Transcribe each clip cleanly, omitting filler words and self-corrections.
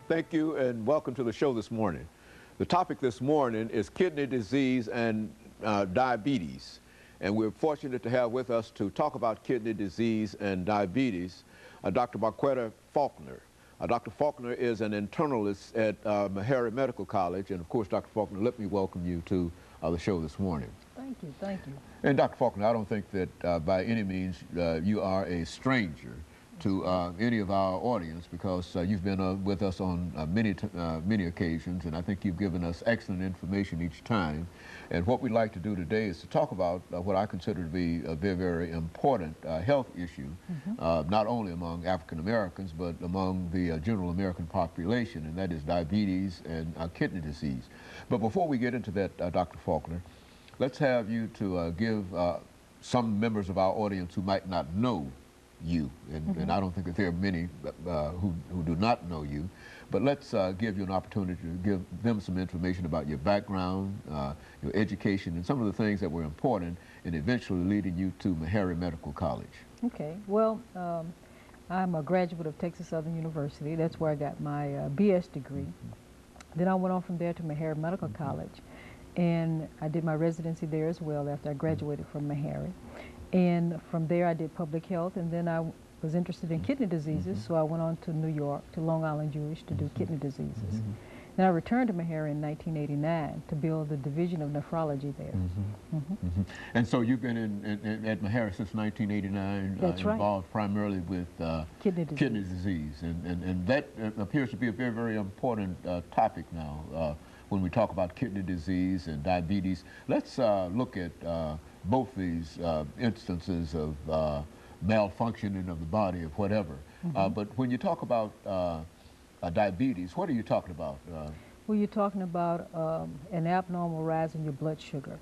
Thank you and welcome to the show this morning. The topic this morning is kidney disease and diabetes. And we're fortunate to have with us to talk about kidney disease and diabetes Dr. MFaulkner. Dr. Faulkner is an internalist at Meharry Medical College. And of course, Dr. Faulkner, let me welcome you to the show this morning. Thank you, thank you. And Dr. Faulkner, I don't think that by any means you are a stranger to any of our audience, because you've been with us on many occasions, and I think you've given us excellent information each time. And what we'd like to do today is to talk about what I consider to be a very, very important health issue, not only among African Americans, but among the general American population, and that is diabetes and kidney disease. But before we get into that, Dr. Faulkner, let's have you to give some members of our audience who might not know you, and I don't think that there are many who do not know you, but let's give you an opportunity to give them some information about your background, your education, and some of the things that were important in eventually leading you to Meharry Medical College. Okay, well, I'm a graduate of Texas Southern University. That's where I got my BS degree. Then I went on from there to Meharry Medical College, and I did my residency there as well after I graduated from Meharry. And from there I did public health, and then I was interested in kidney diseases, so I went on to New York, to Long Island Jewish, to do kidney diseases. Then I returned to Meharry in 1989 to build the division of nephrology there. And so you've been at Meharry since 1989, That's right. Involved primarily with Kidney disease. And that appears to be a very, very important topic now when we talk about kidney disease and diabetes. Let's look at both these instances of malfunctioning of the body or whatever. But when you talk about diabetes, what are you talking about? Well, you're talking about an abnormal rise in your blood sugar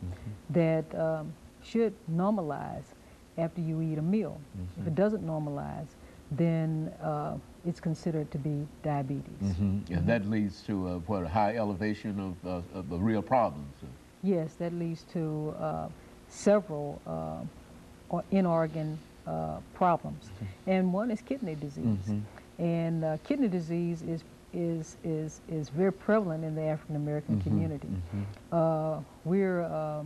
that should normalize after you eat a meal. If it doesn't normalize, then it's considered to be diabetes. And that leads to what, a high elevation of the real problems. Yes, that leads to several in-organ problems, and one is kidney disease. And kidney disease is very prevalent in the African American community. We're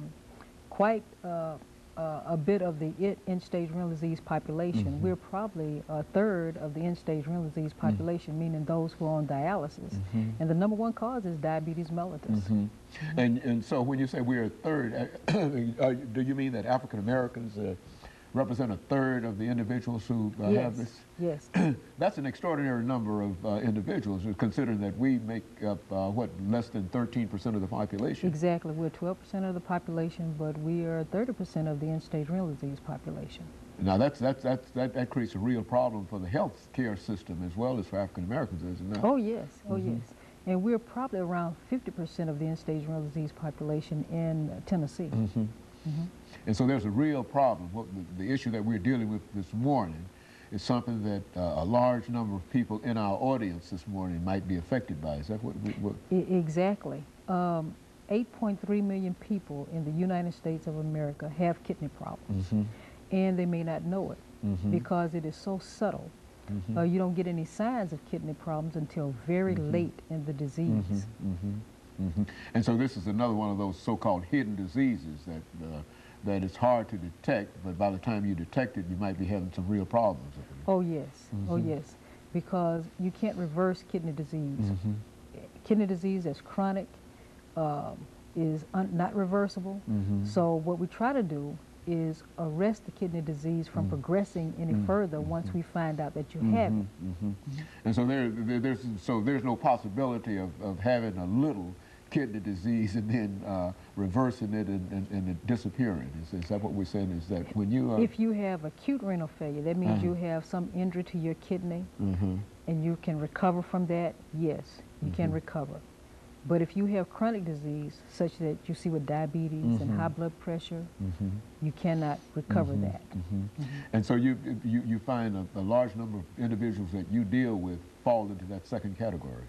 quite a bit of the end-stage renal disease population. We're probably a third of the end-stage renal disease population, meaning those who are on dialysis. And the #1 cause is diabetes mellitus. And so when you say we're a third, do you mean that African Americans represent a third of the individuals who have this? Yes. That's an extraordinary number of individuals, considering that we make up, what, less than 13% of the population? Exactly. We're 12% of the population, but we are 30% of the end-stage renal disease population. Now that creates a real problem for the health care system as well as for African Americans, isn't it? Oh yes, oh yes. And we're probably around 50% of the end-stage renal disease population in Tennessee. And so there's a real problem. The issue that we're dealing with this morning is something that a large number of people in our audience this morning might be affected by. Is that what? Exactly. 8.3 million people in the United States of America have kidney problems, and they may not know it because it is so subtle. You don't get any signs of kidney problems until very late in the disease. And so this is another one of those so-called hidden diseases that it's hard to detect, but by the time you detect it, you might be having some real problems. Oh yes, oh yes, because you can't reverse kidney disease. Kidney disease that's chronic is not reversible. So what we try to do is arrest the kidney disease from progressing any further once we find out that you have it. And so there's no possibility of having a little kidney disease and then reversing it and it disappearing. Is that what we're saying? Is that when you if you have acute renal failure, that means you have some injury to your kidney, and you can recover from that. Yes, you can recover. But if you have chronic disease, such that you see with diabetes and high blood pressure, you cannot recover that. And so you find a large number of individuals that you deal with fall into that second category.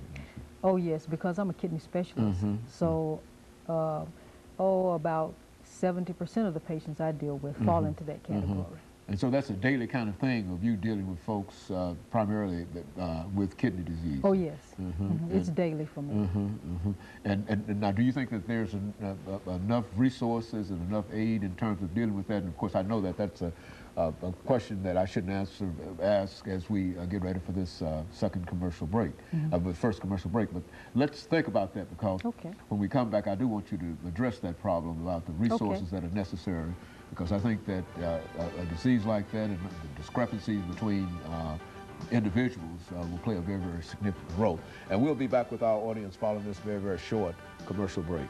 Oh yes, because I'm a kidney specialist. So, about 70% of the patients I deal with fall into that category. And so that's a daily kind of thing of you dealing with folks primarily with kidney disease. Oh, yes. It's daily for me. And now, do you think that there's enough resources and enough aid in terms of dealing with that? And of course, I know that that's a question that I shouldn't ask as we get ready for this second commercial break, the first commercial break. But let's think about that, because when we come back, I do want you to address that problem about the resources that are necessary, because I think that a disease like that and the discrepancies between individuals will play a very, very significant role. And we'll be back with our audience following this very, very short commercial break.